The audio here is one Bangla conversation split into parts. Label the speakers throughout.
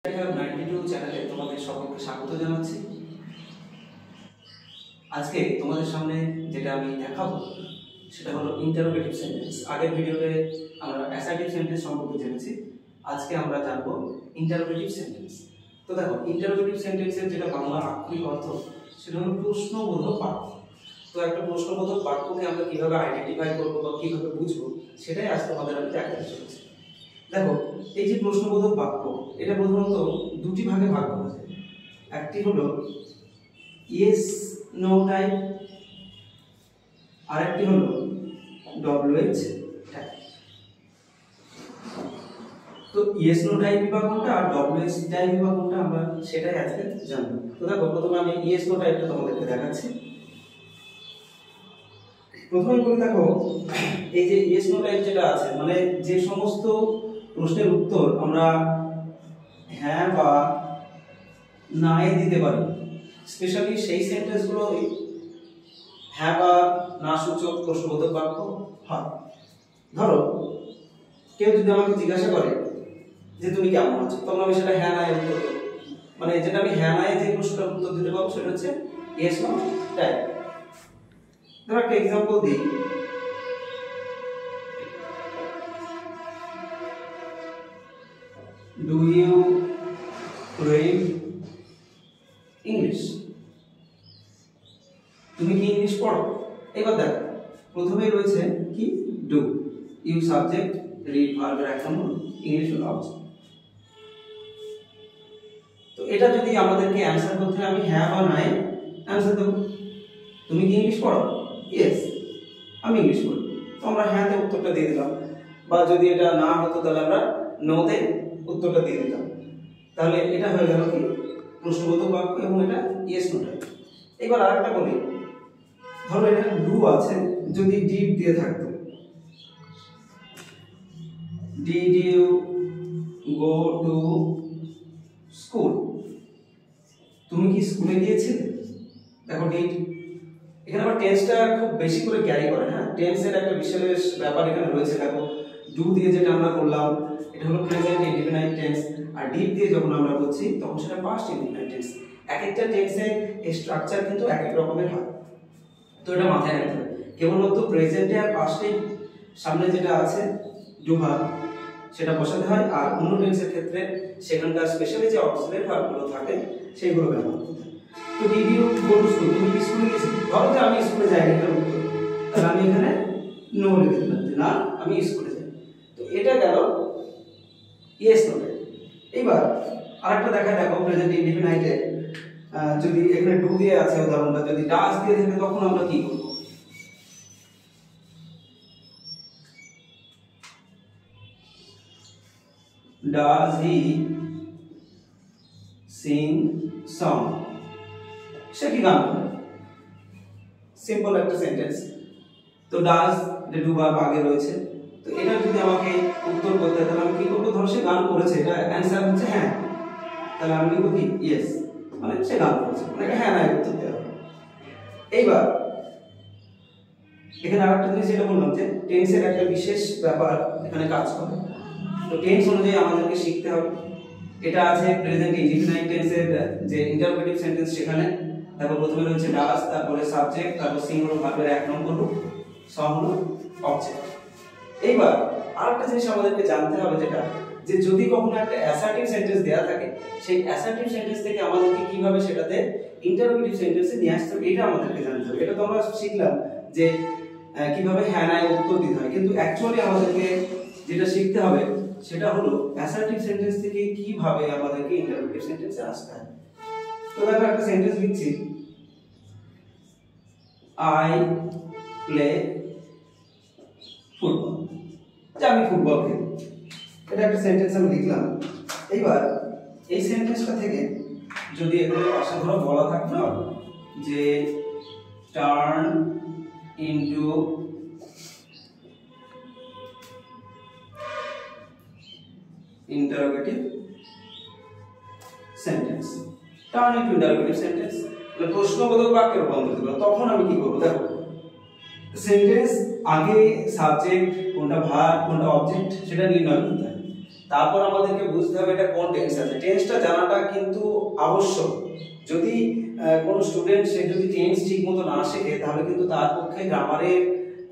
Speaker 1: চ্যানেলে তোমাদের সকলকে স্বাগত জানাচ্ছি। আজকে তোমাদের সামনে যেটা আমি দেখাবো সেটা হলো ইন্টারোগেটিভ সেন্টেন্স। আগের ভিডিওতে আমরা অ্যাসার্টিভ সেন্টেন্স সম্পর্কে জেনেছি, আজকে আমরা জানবো ইন্টারোগেটিভ সেন্টেন্স। তো দেখো, ইন্টারোগেটিভ সেন্টেন্সের যেটা বাংলা আক্ষরিক অর্থ সেটা হলো প্রশ্নবোধক বাক্য। তো একটা প্রশ্নবোধক বাক্যকে আমরা কিভাবে আইডেন্টিফাই করবো বা কিভাবে বুঝবো সেটাই আজ তোমাদের আমি দেখাতে চলেছি। দেখো, এই যে প্রশ্নবোধক বাক্য, এটা প্রধানত দুটি ভাগে ভাগ করা যায়। একটি হলো ইয়েস নো টাইপ, আর একটি হলো ডব্লিউএইচ টাইপ। তো ইয়েস নো টাইপ বা কোনটা আর ডব্লিউএইচ টাইপ বা কোনটা আমরা সেটাই আজকে জানবো। তো দেখো, প্রথমে আমি ইয়েস নো টাইপটা তোমাদেরকে দেখাচ্ছি। প্রথমে বলি, দেখো এই যে ইয়েস নো টাইপ যেটা আছে, মানে যে সমস্ত প্রশ্নের উত্তর আমরা হ্যাঁ বা না এ দিতে পারি, স্পেশালি সেই সেন্টেন্সগুলো হ্যাঁ বা না সূচক প্রশ্নবোধক বাক্য হয়। ধরো, কেউ যদি আমাকে জিজ্ঞাসা করে যে তুমি কেমন আছো, তখন আমি সেটা হ্যাঁ না এর উত্তর দেবো। মানে যেটা আমি হ্যাঁ না এ যে প্রশ্নটার উত্তর দিতে পারবো সেটা হচ্ছে ইয়েস নো টাইপ। ধরো একটা এক্সাম্পল দিই। Do you read English? তুমি কি ইংলিশ পড়ো? এবার দেখো, প্রথমেই রয়েছে কি ডু, ইউ সাবজেক্ট, রিড ভার্বের এক নম্বর, ইংলিশ হলো অবজেক্ট। তো এটা যদি আমাদেরকে অ্যানসার করতে হয়, আমি হ্যাঁ বা না অ্যানসার দেবো। তুমি কি ইংলিশ পড়ো? ইয়েস, আমি ইংলিশ পড়ি। তো আমরা হ্যাঁ তে উত্তরটা দিয়ে দিলাম, বা যদি এটা না হতো তাহলে আমরা নো তে উত্তরটা দিয়ে দিতাম। তাহলে এটা হয়ে গেল কি প্রশ্নবোধক বাক্য, এবং এটা ইয়েস নো টাইপ। এবার আরেকটা বলি, ধরো এটা ডু আছে, যদি ডিড দিয়ে থাকতো, did you go to school? তুমি কি স্কুলে গিয়েছিলে? দেখো ডিড, এখানে আবার টেন্সটা খুব বেশি করে ক্যারি করে। হ্যাঁ, টেন্সের একটা বিশেষ ব্যাপার এখানে রয়েছে। দেখো, ডু দিয়ে যেটা আমরা করলাম এটা হলো প্রেজেন্ট ইনডিফিনাইট টেন্স, আর ডিড দিয়ে যখন আমরা করছি তখন সেটা পাস্ট ইনডিফিনাইট টেন্স। এক একটা টেন্সে এই স্ট্রাকচার কিন্তু এক এক রকমের হয়। তো এটা মাথায় রাখতে হবে, কেবলমাত্র প্রেজেন্টে আর পাস্টে সামনে যেটা আছে ডু ভার্ব সেটা বসাতে হয়, আর অন্য টেন্সের ক্ষেত্রে সেখানকার স্পেশালি যে অক্সিলারি ভার্বগুলো থাকে সেইগুলো ব্যবহার করতে হয়। তো did you go to school? তুমি কি স্কুলে গেছিলে? ধরো যে আমি স্কুলে যাইনি, এটার উত্তর, তাহলে আমি এখানে নো লিখে দিলাম যে না, আমি স্কুলে যাই। তো এটা গেল ইয়েস নো টাইপ। এবার আরেকটা দেখা, দেখো প্রেজেন্ট ইনডিফিনাইটে যদি এখানে ডু দিয়ে আছে উদাহরণটা, যদি ডাজ দিয়ে থাকে তখন আমরা কি করব? Does he sing song? সে কি গান করে? সিম্পল একটা সেন্টেন্স। তো ডাজ ডু ভার্ব আগে রয়েছে, তো এটা যদি আমাকে উত্তর করতে হয় তাহলে আমি কি করবো? ধরো সে গান করেছে, এটা অ্যানসার হচ্ছে হ্যাঁ, তাহলে আমি লিখবো কি ইয়েস, মানে সে গান করেছে, মানে হ্যাঁ না উত্তর দেওয়া হবে। এইবার এখানে আরেকটা জিনিস যেটা বললাম যে টেন্সের একটা বিশেষ ব্যাপার এখানে কাজ করে। তো টেন্স অনুযায়ী আমাদেরকে শিখতে হবে। এটা আছে প্রেজেন্ট ইনডিফিনাইট টেন্সের যে ইন্টারোগেটিভ সেন্টেন্স, সেখানে দেখো প্রথমে রয়েছে ডাজ, তারপরে সাবজেক্ট, তারপর সিং হলো ভার্বের এক নম্বর রূপ, সং হলো অবজেক্ট। এইবার আরেকটা জিনিস আমাদেরকে জানতে হবে, যেটা যে যদি কখনো একটা অ্যাসার্টিভ সেন্টেন্স দেয়া থাকে, সেই অ্যাসার্টিভ সেন্টেন্স থেকে আমাদেরকে কিভাবে সেটাতে ইন্টারোগেটিভ সেন্টেন্সে নিয়ে আসতে হবে, এটা আমাদেরকে জানতে হবে। এটা তো আমরা শিখলাম যে কিভাবে হ্যাঁ না উত্তর দিতে হয়, কিন্তু অ্যাকচুয়ালি আমাদেরকে যেটা শিখতে হবে সেটা হলো অ্যাসার্টিভ সেন্টেন্স থেকে কিভাবে আমাদেরকে ইন্টারোগেটিভ সেন্টেন্সে আসতে হয়। তো দেখো একটা সেন্টেন্স লিখছি, আই প্লে ফুটবল, যে আমি ফুটবল খেলি। এটা একটা সেন্টেন্স আমি লিখলাম। এইবার এই সেন্টেন্সটা থেকে যদি এখানে পাশে ধরো বলা থাকতো যে turn into interrogative sentence, turn into interrogative sentence, মানে প্রশ্নবোধক বাক্যে রূপান্তরিত করো, তখন আমি কি করব? দেখো, সেন্টেন্স আগে সাবজেক্ট কোনটা, ভার্ব কোনটা, অবজেক্ট সেটা নির্ণয় করতে হয়। তারপর আমাদেরকে বুঝতে হবে এটা কোন টেন্স আছে। টেন্সটা জানাটা কিন্তু আবশ্যক। যদি কোনো স্টুডেন্ট সে যদি টেন্স ঠিক মতো না শেখে তাহলে কিন্তু তার পক্ষে গ্রামারের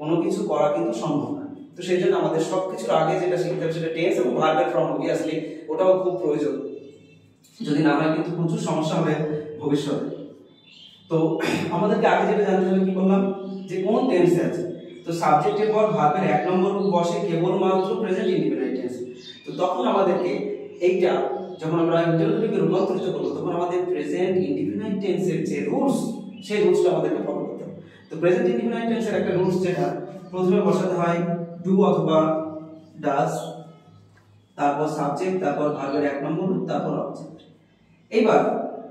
Speaker 1: কোনো কিছু করা কিন্তু সম্ভব না। তো সেই জন্য আমাদের সবকিছুর আগে যেটা শিখতে হবে সেটা টেন্স এবং ভার্বের ফর্ম। অবভিয়াসলি ওটাও খুব প্রয়োজন, যদি না হয় কিন্তু প্রচুর সমস্যা হবে ভবিষ্যতে। তো আমাদেরকে আগে যেটা জানতে হবে কি বললাম, যে কোন টেন্সে আছে। তো সাবজেক্টের পর ভার্বের 1 নম্বর রূপ বসে কেবলমাত্র প্রেজেন্ট ইনডিফিনাইট টেন্স। তো তখন আমাদেরকে এইটা যখন আমরা ইন্টারোগেটিভে রূপান্তরিত করব তখন আমাদের প্রেজেন্ট ইনডিফিনাইট টেন্সের যে রুলস সেই রুলসটা আমাদেরকে ফলো করতে হবে। তো প্রেজেন্ট ইনডিফিনাইট টেন্সের একটা রুলস যেটা প্রথমে বসাতে হয় ডু অথবা ডাজ, তারপর সাবজেক্ট, তারপর ভার্বের 1 নম্বর রূপ, তারপর অবজেক্ট। এইবার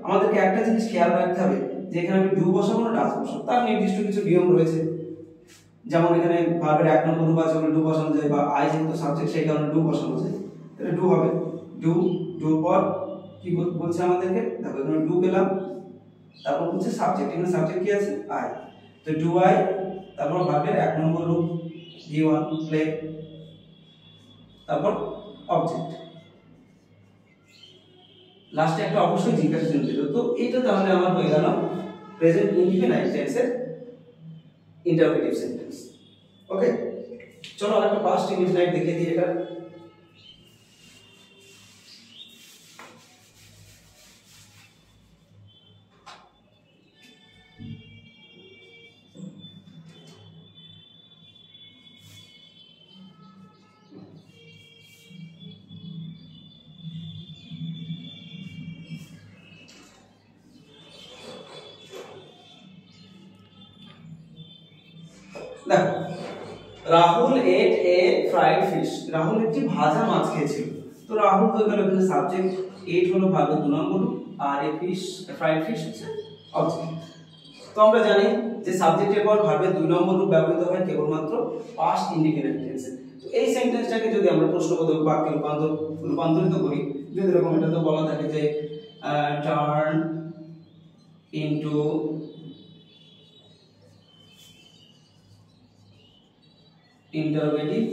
Speaker 1: আমাদেরকে একটা জিনিস খেয়াল রাখতে হবে যে এখানে আমি ডু বসাবো না ডাজ বসাবো, তার নির্দিষ্ট কিছু নিয়ম রয়েছে। যেমন এখানে ভার্বের 1 নম্বর রূপ আছে বলে ডু বসানো যায়, বা আই যেহেতু সাবজেক্ট সেই কারণে ডু বসানো যায়। তাহলে ডু হবে ডু, ডুর পর কি বলছে আমাদেরকে, দেখো এখানে ডু পেলাম, তারপর বলছে সাবজেক্ট, এখানে সাবজেক্ট কি আছে আই, তো ডু আই, তারপর ভার্বের 1 নম্বর রূপ V1 প্লে, তারপর অবজেক্ট, লাস্টে একটা অবশ্যই জিজ্ঞাসা চিহ্ন দিল। তো এটা তাহলে আমার হয়ে গেল প্রেজেন্ট ইনডিফিনাইট টেন্সের ইন্টারোগেটিভ সেন্টেন্স। ওকে, চলো আরেকটা পাস্ট ইনডিফিনাইট দেখিয়ে দিই। এটা দেখো, রাহুল এট এ ফ্রাইড ফিশ। রাহুল একটি ভাজা মাছ খেয়েছিল। তো রাহুল হয়ে গেল এখানে সাবজেক্ট, এট হলো ভার্বের 2 নম্বর, আর এ ফিশ ফ্রাইড ফিশ হচ্ছে অবজেক্ট। তো আমরা জানি যে সাবজেক্টের পর ভার্বের 2 নম্বর রূপ ব্যবহৃত হয় কেবলমাত্র পাস্ট ইনডিফিনাইট টেন্সে। তো এই সেন্টেন্সটাকে যদি আমরা প্রশ্নবোধক বাক্যে রূপান্তরিত করি, যদি এরকম এটা তো বলা থাকে যে টার্ন ইনটু ইন্টারোগেটিভ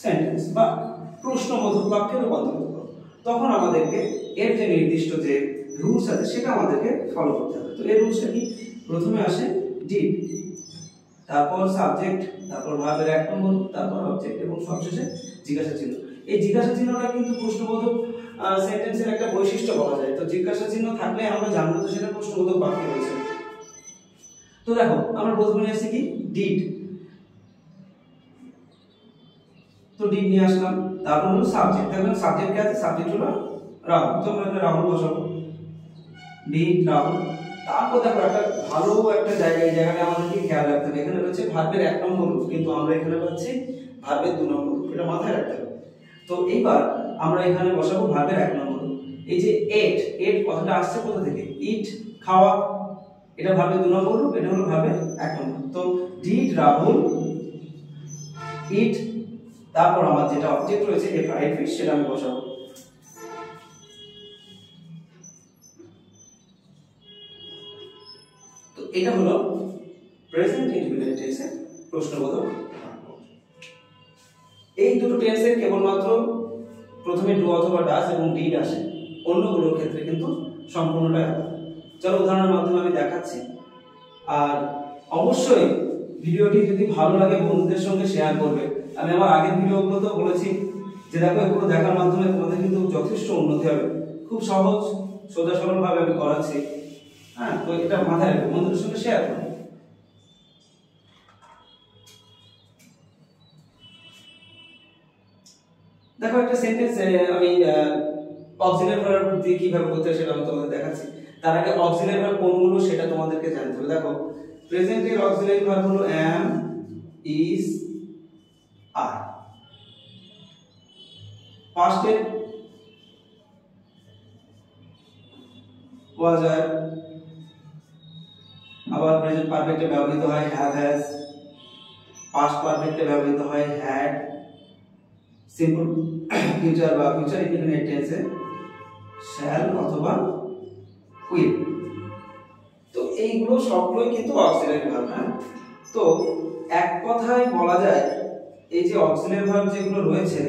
Speaker 1: সেন্টেন্স বা প্রশ্নবোধক বাক্যে রূপান্তরিত করো, তখন আমাদেরকে এর যে নির্দিষ্ট যে রুলস আছে সেটা আমাদেরকে ফলো করতে হবে। তো এই রুলসটা কি, প্রথমে আসে ডিড, তারপর সাবজেক্ট, তারপর ভার্বের 1 নম্বর, তারপর অবজেক্ট এবং সবশেষে জিজ্ঞাসা চিহ্ন। এই জিজ্ঞাসা চিহ্নটা কিন্তু প্রশ্নবোধক সেন্টেন্সের একটা বৈশিষ্ট্য বলা যায়। তো জিজ্ঞাসা চিহ্ন থাকলে আমরা জানবো তো সেটা প্রশ্নবোধক বাক্যে রয়েছে। তো দেখো আমরা প্রথমে আসছি কি ডিড, তো ডিড নিয়ে আসলাম, তারপর হলো সাবজেক্ট। দেখবেন সাবজেক্ট কে আছে, সাবজেক্ট হলো রাহুল, তো আমরা এখানে রাহুল বসাবো, ডিড রাহুল। তারপর দেখো একটা ভালো একটা জায়গা, এই জায়গাটা আমাদেরকে খেয়াল রাখতে হবে, এখানে রয়েছে ভার্বের 1 নম্বর রূপ, কিন্তু আমরা এখানে পাচ্ছি ভার্বের 2 নম্বর রূপ, এটা মাথায় রাখতে হবে। তো এইবার আমরা এখানে বসাবো ভার্বের 1 নম্বর রূপ। এই যে এট, এট কথাটা আসছে কোথা থেকে, ইট খাওয়া, এটা ভার্বের 2 নম্বর রূপ, এটা হলো ভার্বের 1 নম্বর। তো ডিড রাহুল ইট, তারপর আমার যেটা অবজেক্ট রয়েছে এ ফ্রাইড ফিশ, সেটা আমি বসাবো। তো এটা হলো প্রেজেন্ট ইনডিফিনিট টেন্সের প্রশ্নবোধক বাক্য। এই দুটো টেন্সের কেবলমাত্র প্রথমে ডু অথবা ডাজ এবং ডিড আসে, অন্যগুলোর ক্ষেত্রে কিন্তু সম্পূর্ণটাই আলাদা। চলো উদাহরণের মাধ্যমে আমি দেখাচ্ছি। আর অবশ্যই ভিডিওটি যদি ভালো লাগে বন্ধুদের সঙ্গে শেয়ার করবে। আমি আমার আগের ভিডিওগুলোতেও বলেছি যে দেখো এগুলো দেখার মাধ্যমে তোমাদের কিন্তু যথেষ্ট উন্নতি হবে, খুব সহজ সোজা সরল ভাবে আমি করাচ্ছি। হ্যাঁ, তো এটা মাথায় রাখবে, বন্ধুদের সঙ্গে শেয়ার করবে। দেখো একটা সেন্টেন্স আমি অক্সিলারি ভার্ব দিয়ে কিভাবে করতে হয় সেটা আমি তোমাদের দেখাচ্ছি। তার আগে অক্সিলারি ভার্ব কোনগুলো সেটা তোমাদেরকে জানতে হবে। দেখো প্রেজেন্টের অক্সিলারি ভার্ব হলো am, is, are। পাস্টের was, are। আবার প্রেজেন্ট পারফেক্টে ব্যবহৃত হয় have, has। পাস্ট পারফেক্টে ব্যবহৃত হয় had। সিম্পল ফিউচার বা ফিউচার ইনডিফিনিট টেন্সে shall অথবা will। তো এইগুলো সবগুলোই কিন্তু অক্সিলারি ভার্ব। হ্যাঁ, তো এক কথায় বলা যায় এই যে অক্সিলারি ভার্ব যেগুলো রয়েছে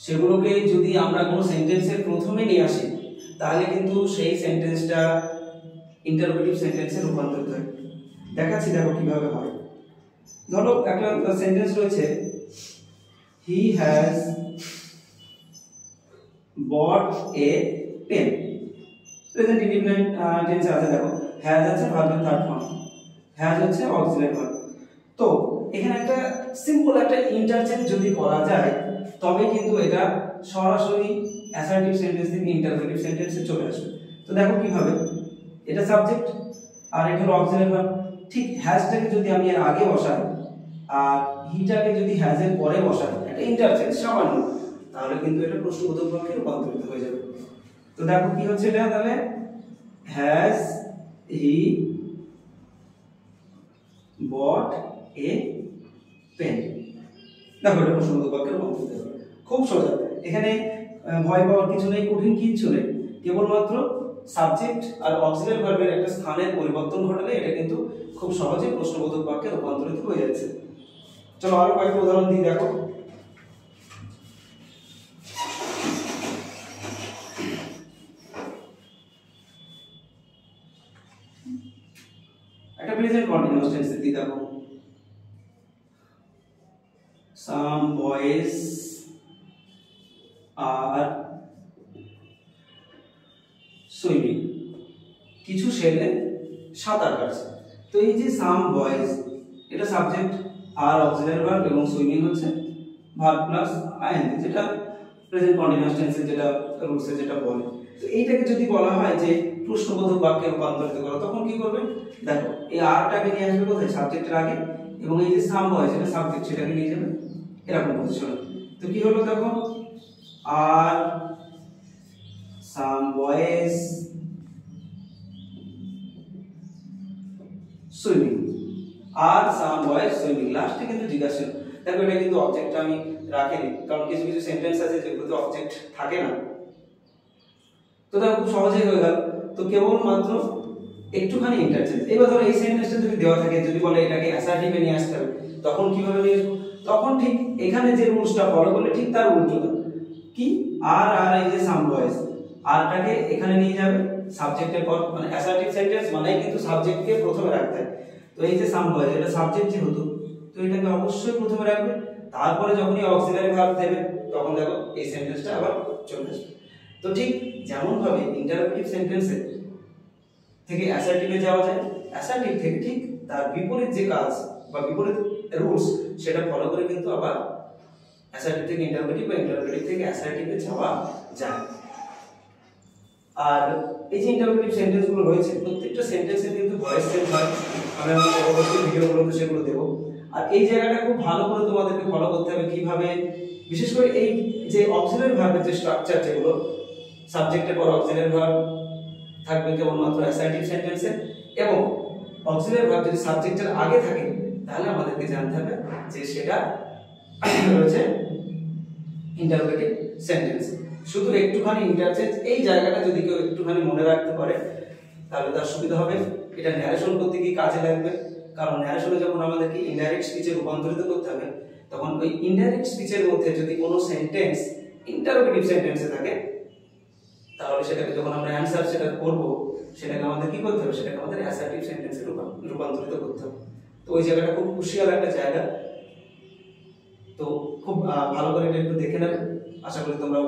Speaker 1: সেগুলোকে যদি আমরা কোনো সেন্টেন্সের প্রথমে নিয়ে আসি তাহলে কিন্তু সেই সেন্টেন্সটা ইন্টারোগেটিভ সেন্টেন্সে রূপান্তরিত হয়। দেখাচ্ছি, দেখো কিভাবে হয়। ধরো একটা সেন্টেন্স রয়েছে, he has bought a pen. Present indefinite টেন্সে আছে, দেখো হ্যাজ আছে ভার্বের থার্ড ফর্ম, হ্যাজ হচ্ছে অক্সিলারি ভার্ব। তো এখানে একটা সিম্পল একটা ইন্টারচেঞ্জ যদি করা যায় তবে কিন্তু এটা সরাসরি অ্যাসার্টিভ সেন্টেন্স থেকে ইন্টারোগেটিভ সেন্টেন্সে চলে আসবে। তো দেখো কিভাবে, এটা সাবজেক্ট আর এটা হলো অক্সিলারি ভার্ব। ঠিক হ্যাজটাকে যদি আমি এর আগে বসাই আর হিটাকে যদি হ্যাজের পরে বসাই, একটা ইন্টারচেঞ্জ সামান্য, তাহলে কিন্তু এটা প্রশ্নবোধক বাক্যে রূপান্তরিত হয়ে যাবে। তো দেখো কি হচ্ছে এটা, তাহলে has he bot a pen. দেখো এটা প্রশ্নবোধক বাক্যে রূপান্তরিত হবে, খুব সোজা। এখানে ভয় পাওয়ার কিছু নেই, কঠিন কিছু নেই, কেবলমাত্র সাবজেক্ট আর অক্সিলারি ভার্বের একটা স্থানের পরিবর্তন ঘটালে এটা কিন্তু খুব সহজে প্রশ্নবোধক বাক্যে রূপান্তরিত হয়ে যাচ্ছে। চলো আরো কয়েকটা উদাহরণ দিই, দেখো। একটা প্রেজেন্ট কন্টিনিউয়াস টেন্সে দিই, দেখো some boys are swimming, কিছু ছেলে সাঁতার কাটছে। তো এই যে সাম বয়েজ, এটা সাবজেক্ট আর অক্সিলারি ভার্ব এবং সুইমিং হচ্ছে ভার্ব প্লাস আইএনজি, যেটা প্রেজেন্ট কন্টিনিউয়াস টেন্সে যেটা রুলসে যেটা বলে। তো এইটাকে যদি বলা হয় যে প্রশ্নবোধক বাক্যে রূপান্তরিত করো, তখন কি করবে, দেখো এই আরটাকে নিয়ে আসবে কোথায়, সাবজেক্টের আগে, এবং এই যে সাম বয়েজ এটা সাবজেক্ট, সেটাকে নিয়ে যাবে এরকম পজিশন। তো কি হলো, দেখো আর সাম বয়েজ সুইমিং, আর সাম বয়েজ সুইমিং, লাস্টে কিন্তু জিজ্ঞাসা। দেখো এটা কিন্তু অবজেক্ট আমি রাখিনি, কারণ কিছু কিছু সেন্টেন্স আছে যেগুলোতে অবজেক্ট থাকে না। তো দেখো খুব সহজেই হয়ে গেল। তো কেবলমাত্র একটুখানি ইন্টারচেঞ্জ। এবার ধরো এই সেন্টেন্সটা যদি দেওয়া থাকে, যদি বলে এটাকে অ্যাসার্টিভে নিয়ে আসতে হবে, তখন কিভাবে নিয়ে আসবো, তখন ঠিক এখানে যে রুলসটা ফলো করলে ঠিক তার উল্টোটা কি, আর আর এই যে সাম ভয়েস, আরটাকে এখানে নিয়ে যাবে সাবজেক্টের পর, মানে অ্যাসার্টিভ সেন্টেন্স মানে কিন্তু সাবজেক্টকে প্রথমে রাখতে হয়। তো এই যে সাম ভয়েস এটা সাবজেক্ট যেহেতু, তো এটাকে অবশ্যই প্রথমে রাখবে, তারপরে যখনই অক্সিলারি ভার্ব দেবে তখন দেখো এই সেন্টেন্সটা আবার চলে আসবে। তো ঠিক যেমন ভাবে ইন্টারোগেটিভ সেন্টেন্সে থেকে অ্যাসার্টিভে যাওয়া যায়, অ্যাসার্টিভ থেকে ঠিক তার বিপরীত যে কাজ বা বিপরীত রুলস সেটা ফলো করে কিন্তু আবার অ্যাসার্টিভ থেকে ইন্টারোগেটিভ বা ইন্টারোগেটিভ থেকে অ্যাসার্টিভে যাওয়া যায়। আর এই যে ইন্টারোগেটিভ সেন্টেন্স গুলো রয়েছে, প্রত্যেকটা সেন্টেন্সের কিন্তু ভয়েস চেঞ্জ হয়, আমি আমার পরবর্তী ভিডিওগুলোতে সেগুলো দেবো। আর এই জায়গাটা খুব ভালো করে তোমাদেরকে ফলো করতে হবে, কিভাবে, বিশেষ করে এই যে অক্সিলারি ভার্বের যে স্ট্রাকচার, যেগুলো সাবজেক্টের পর অক্সিলারি ভার্ব থাকবে কেবলমাত্র অ্যাসার্টিভ সেন্টেন্সে, এবং অক্সিলারি ভার্ব যদি সাবজেক্টের আগে থাকে তাহলে আমাদেরকে জানতে হবে যে সেটা রয়েছে ইন্টারোগেটিভ সেন্টেন্স। শুধু একটুখানি ইন্টারচেঞ্জ, এই জায়গাটা যদি কেউ একটুখানি মনে রাখতে পারে তাহলে তার সুবিধা হবে। এটা ন্যারেশন করতে গিয়ে কাজে লাগবে, কারণ ন্যারেশনে যখন আমাদেরকে ইনডাইরেক্ট স্পিচে রূপান্তরিত করতে হবে, তখন ওই ইনডাইরেক্ট স্পিচের মধ্যে যদি কোনো সেন্টেন্স ইন্টারোগেটিভ সেন্টেন্সে থাকে, তাহলে সেটাকে যখন আমরা অ্যানসার সেটা করব, সেটাকে আমাদের কি করতে হবে, সেটাকে আমাদের অ্যাসার্টিভ সেন্টেন্সে রূপান্তরিত করতে হবে। তো ওই জায়গাটা খুব ক্রুশিয়াল একটা জায়গা। তো খুব ভালো করে এটা একটু দেখে নেবে, আশা করি তোমরা